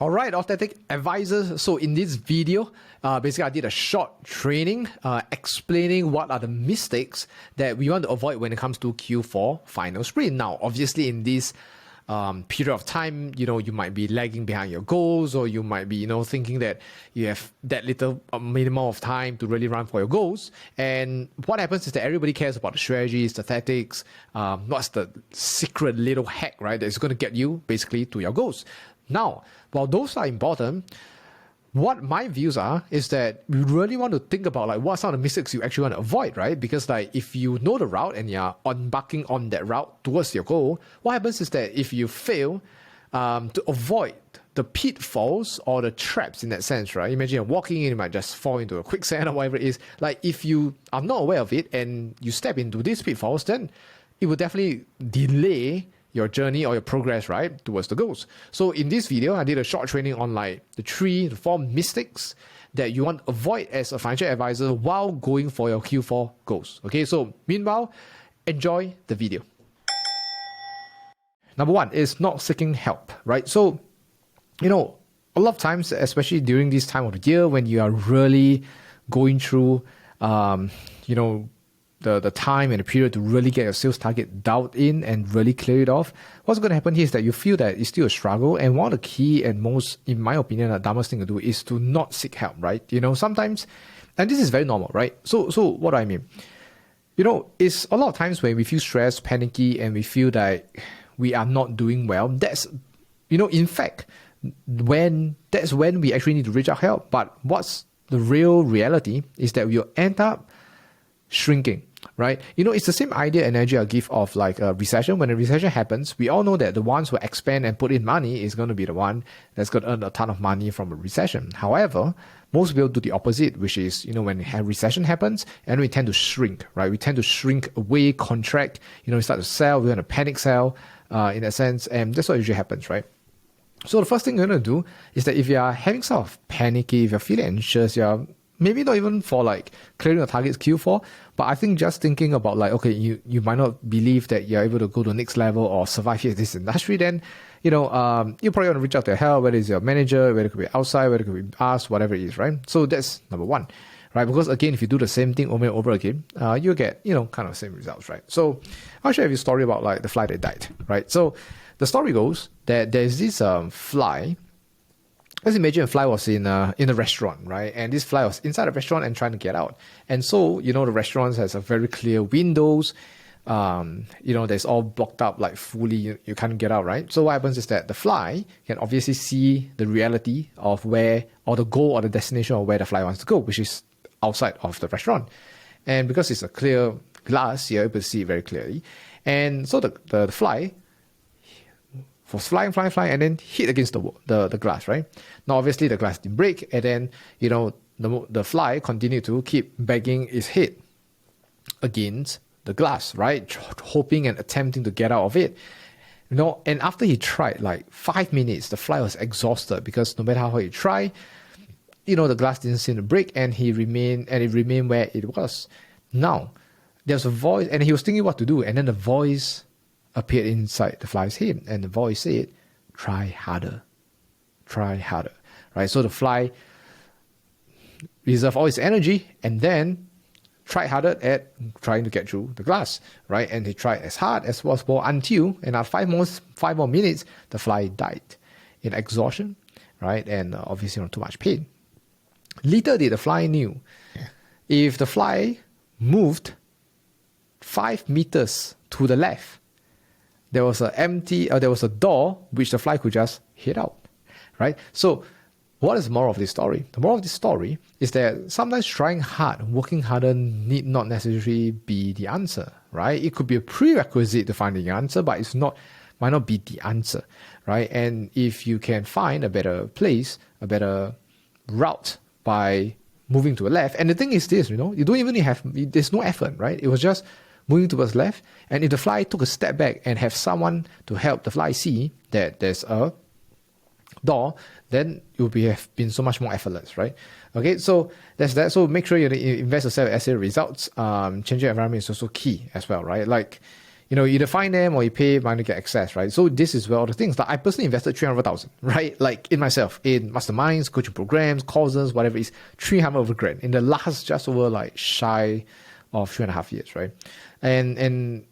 All right, authentic advisors. So in this video, basically I did a short training explaining what are the mistakes that we want to avoid when it comes to Q4 final sprint. Now, obviously in this period of time, you might be lagging behind your goals, or you might be, thinking that you have that little minimum of time to really run for your goals. And what happens is that everybody cares about the strategies, the tactics, what's the secret little hack, right? That's going to get you basically to your goals. Now, while those are important, what my views are is that we really want to think about like what some of the mistakes you actually want to avoid, right? Because like if you know the route and you're embarking on that route towards your goal, what happens is that if you fail to avoid the pitfalls or the traps in that sense, right? Imagine you're walking and you might just fall into a quicksand or whatever it is. Like if you are not aware of it and you step into these pitfalls, then it will definitely delay your journey or your progress, right, towards the goals. So in this video, I did a short training on like the 3 to 4 mistakes that you want to avoid as a financial advisor while going for your Q4 goals. Okay, so meanwhile, enjoy the video. Number 1 is not seeking help, right? So, a lot of times, especially during this time of the year when you are really going through, the time and the period to really get your sales target dialed in and really clear it off, what's going to happen here is that you feel that it's still a struggle. And one of the key and most, in my opinion, the dumbest thing to do is to not seek help, right? Sometimes, and this is very normal, right? So what do I mean? It's a lot of times when we feel stressed, panicky, and we feel that we are not doing well. That's, in fact, that's when we actually need to reach out help. But what's the real reality is that we'll end up shrinking. Right? It's the same idea and energy I give of like a recession. When a recession happens, we all know that the ones who expand and put in money is going to be the one that's going to earn a ton of money from a recession. However, most people do the opposite, which is, when a recession happens, and we tend to shrink, right? We tend to shrink away, contract, we start to sell, we want to panic sell, in a sense, and that's what usually happens, right? So the first thing you're going to do is that if you are having sort of panicky, if you're feeling anxious, you're maybe not even for like clearing your targets Q4, but I think just thinking about like, okay, you might not believe that you're able to go to the next level or survive here in this industry, then, you probably want to reach out to help, whether it's your manager, whether it could be outside, whether it could be us, whatever it is, right? So that's number 1, right? Because again, if you do the same thing over and over again, you'll get, kind of the same results, right? So I'll share with you a story about like the fly that died, right? So the story goes that there's this fly. Let's imagine a fly was in a restaurant, right? And this fly was inside a restaurant and trying to get out. And so, the restaurant has a very clear windows. There's all blocked up like fully. You can't get out, right? So what happens is that the fly can obviously see the reality of where, or the goal or the destination of where the fly wants to go, which is outside of the restaurant. And because it's a clear glass, you're able to see it very clearly. And so the fly was flying, and then hit against the glass, right? Now, obviously, the glass didn't break, and then, the fly continued to keep banging its head against the glass, right? Hoping and attempting to get out of it. And after he tried like 5 minutes, the fly was exhausted because no matter how he tried, the glass didn't seem to break, and it remained where it was. Now, there's a voice, and he was thinking what to do, and then the voice appeared inside the fly's head, and the voice said, try harder, right? So the fly reserved all its energy and then tried harder at trying to get through the glass, right? And he tried as hard as possible until, and after 5 more minutes, the fly died in exhaustion, right? And obviously too much pain. Little did the fly knew, if the fly moved 5 meters to the left, there was a door which the fly could just hit out, right? So what is the moral of this story? The moral of this story is that sometimes trying hard, working harder need not necessarily be the answer, right? It could be a prerequisite to find the answer, but might not be the answer, right? And if you can find a better place, a better route by moving to the left, and the thing is this, you don't even there's no effort, right? It was just moving towards left, and if the fly took a step back and have someone to help the fly see that there's a door, then it would have been so much more effortless, right? Okay, so that's that. So make sure you invest yourself in asset results. Changing environment is also key as well, right? Like, either find them or you pay money to get access, right? So this is where all the things, like I personally invested 300,000, right? Like in myself, in masterminds, coaching programs, courses, whatever it is, 300 over grand in the last just over like shy of 3.5 years, right? And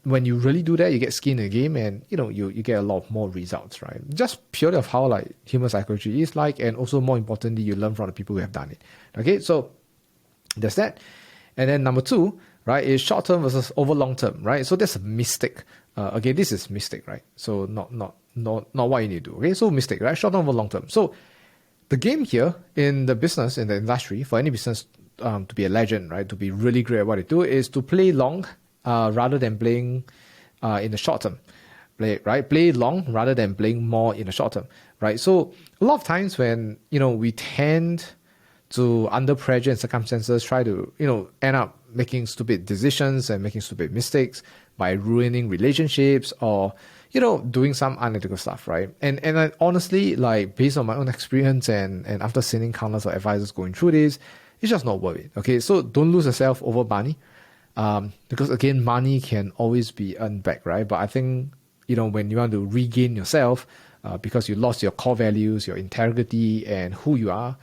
when you really do that, you get skin in the game, and you get a lot more results, right? Just purely of how like human psychology is like, and also more importantly, you learn from the people who have done it. Okay, so there's that. And then number 2, right, is short term versus over long term, right? So that's a mistake. Again, this is mistake, right? So not what you need to do. Okay, so mistake, right? Short term over long term. So the game here in the business, in the industry, for any business to be a legend, right, to be really great at what they do, is to play long rather than playing in the short term. Play long rather than playing more in the short term, right? So a lot of times when we tend to, under pressure and circumstances, try to end up making stupid decisions and making stupid mistakes by ruining relationships or doing some unethical stuff, right? And I honestly, like, based on my own experience and after seeing countless of advisors going through this, it's just not worth it. Okay, so don't lose yourself over money, because again, money can always be earned back, right? But I think when you want to regain yourself, because you lost your core values, your integrity, and who you are,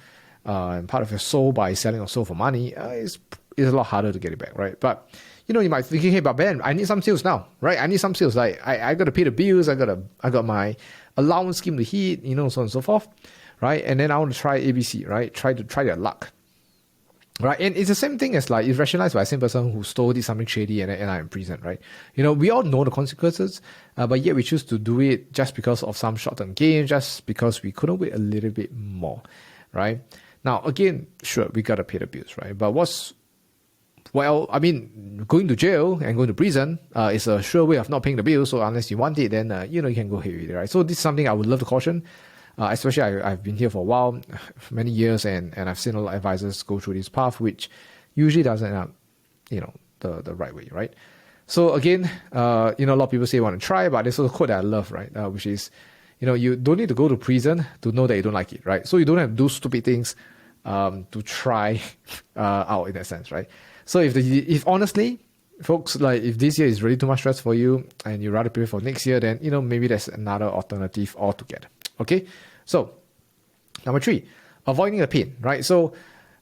and part of your soul by selling your soul for money, it's a lot harder to get it back, right? But you might think, hey, but Ben, I need some sales now, right? I need some sales. Like I got to pay the bills. I got my allowance scheme to hit, so on and so forth, right? And then I want to try ABC, right? Try their luck, right? And it's the same thing as like it's rationalized by the same person who did something shady and I'm in prison, right? We all know the consequences, but yet we choose to do it just because of some short-term gain, just because we couldn't wait a little bit more, right? Now, again, sure, we got to pay the bills, right? But going to jail and going to prison is a sure way of not paying the bills. So unless you want it, then, you can go ahead with it, right? So this is something I would love to caution, especially I've been here for a while, for many years, and I've seen a lot of advisors go through this path, which usually doesn't end up, the right way, right? So again, a lot of people say want to try, but there's also a quote that I love, right? Which is, you don't need to go to prison to know that you don't like it, right? So you don't have to do stupid things to try out in that sense, right? So if honestly, folks, like if this year is really too much stress for you and you rather prepare for next year, then maybe there's another alternative altogether. Okay, so number 3, avoiding the pain, right? So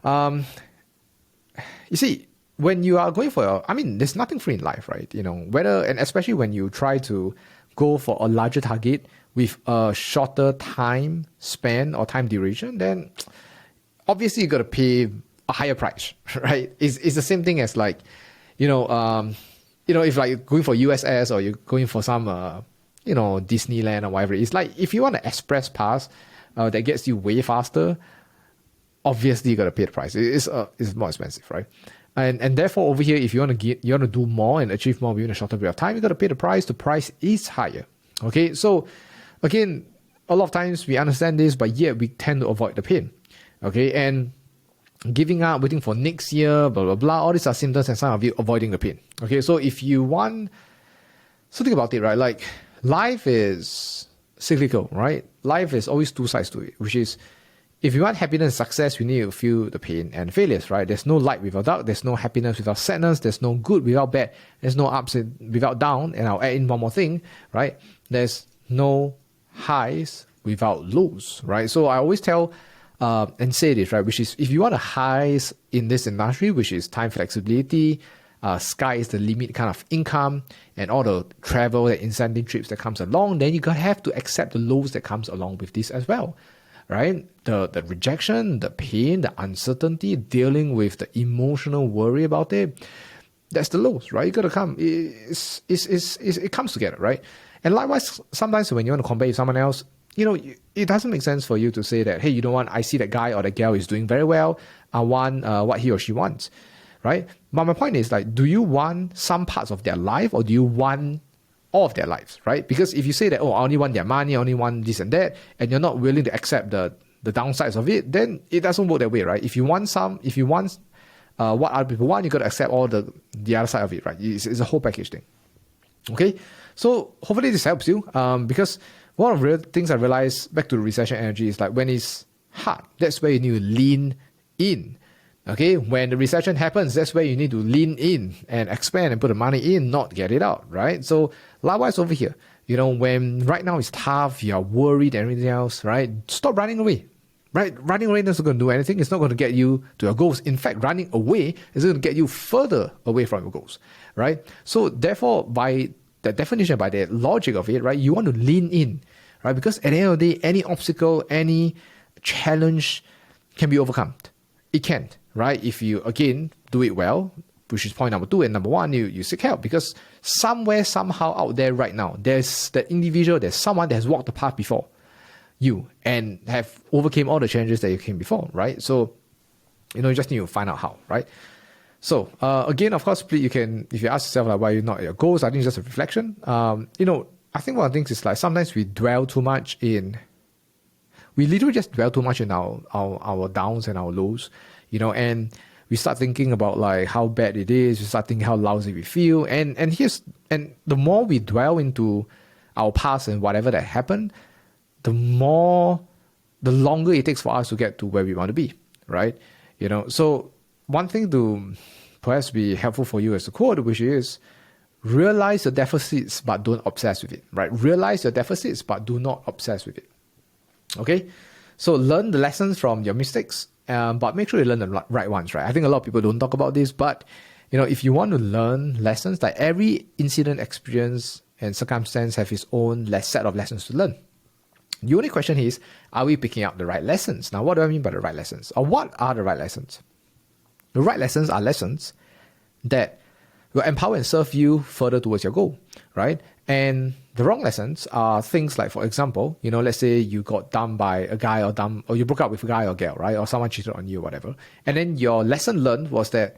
you see, when you are going for there's nothing free in life, right? Whether, and especially when you try to go for a larger target with a shorter time span or time duration, then obviously you got to pay a higher price, right? It's the same thing as like, if like you're going for USS or you're going for some, Disneyland or whatever. It's like, if you want an express pass that gets you way faster, obviously you got to pay the price. It's more expensive, right? And therefore over here, if you want to do more and achieve more within a shorter period of time, you got to pay the price. The price is higher. Okay. So again, a lot of times we understand this, but yet we tend to avoid the pain. Okay. And giving up, waiting for next year, blah, blah, blah. All these are symptoms and signs of you avoiding the pain. Okay, so if you want, so think about it, right? Like life is cyclical, right? Life is always 2 sides to it, which is if you want happiness and success, you need to feel the pain and failures, right? There's no light without dark. There's no happiness without sadness. There's no good without bad. There's no ups without down. And I'll add in one more thing, right? There's no highs without lows, right? So I always tell and say this, right, which is if you want the highs in this industry, which is time flexibility, sky is the limit kind of income, and all the travel and incentive trips that comes along, then you gotta have to accept the lows that comes along with this as well, right? The rejection, the pain, the uncertainty, dealing with the emotional worry about it, that's the lows, right? You gotta come. It comes together, right? And likewise, sometimes when you want to compare with someone else, it doesn't make sense for you to say that, hey, you know what, I see that guy or that girl is doing very well. I want what he or she wants, right? But my point is, like, do you want some parts of their life or do you want all of their lives, right? Because if you say that, oh, I only want their money, I only want this and that, and you're not willing to accept the downsides of it, then it doesn't work that way, right? If you want what other people want, you got to accept all the other side of it, right? It's a whole package thing. Okay, so hopefully this helps you, because one of the things I realized back to the recession energy is like when it's hard, that's where you need to lean in Okay, when the recession happens, that's where you need to lean in and expand and put the money in, not get it out, right? So likewise over here, when right now it's tough, you're worried and everything else, right? Stop running away, right? Running away is not going to do anything. It's not going to get you to your goals. In fact, running away is going to get you further away from your goals, right? So therefore, by the definition, by the logic of it, right, you want to lean in, right? Because at the end of the day, any obstacle, any challenge can be overcome. It can, right? If you, again, do it well, which is point number 2. And number 1, you seek help, because somewhere, somehow out there right now, there's that individual, there's someone that has walked the path before you and have overcame all the challenges that you came before, right? So, you just need to find out how, right? So, again, of course, you can, if you ask yourself, like, why you're not at your goals, I think it's just a reflection. I think one of the things is, like, sometimes we dwell too much we literally just dwell too much in our downs and our lows, and we start thinking about, like, how bad it is. We start thinking how lousy we feel. And the more we dwell into our past and whatever that happened, the longer it takes for us to get to where we want to be, right? So one thing to perhaps be helpful for you as a quote, which is, realize your deficits, but don't obsess with it, right? Realize your deficits, but do not obsess with it. Okay, so learn the lessons from your mistakes, but make sure you learn the right ones, right? I think a lot of people don't talk about this, but if you want to learn lessons, like, every incident, experience, and circumstance have its own set of lessons to learn. The only question is, are we picking up the right lessons? Now, what do I mean by the right lessons? Or what are the right lessons? The right lessons are lessons that will empower and serve you further towards your goal, right? And the wrong lessons are things like, for example, let's say you got dumped by a guy or you broke up with a guy or girl, right? Or someone cheated on you or whatever. And then your lesson learned was I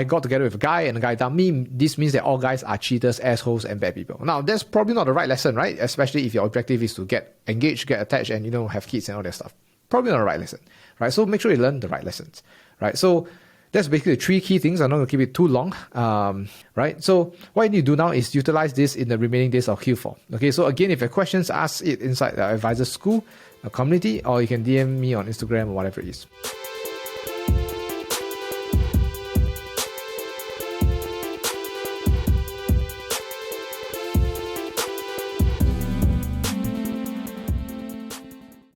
got together with a guy and the guy dumped me. This means that all guys are cheaters, assholes, and bad people. Now, that's probably not the right lesson, right? Especially if your objective is to get engaged, get attached, and, have kids and all that stuff. Probably not the right lesson, right? So make sure you learn the right lessons, right? So that's basically the 3 key things. I'm not going to keep it too long, right? So what you need to do now is utilize this in the remaining days of Q4. Okay, so again, if you have questions, ask it inside the Advisor School community, or you can DM me on Instagram or whatever it is.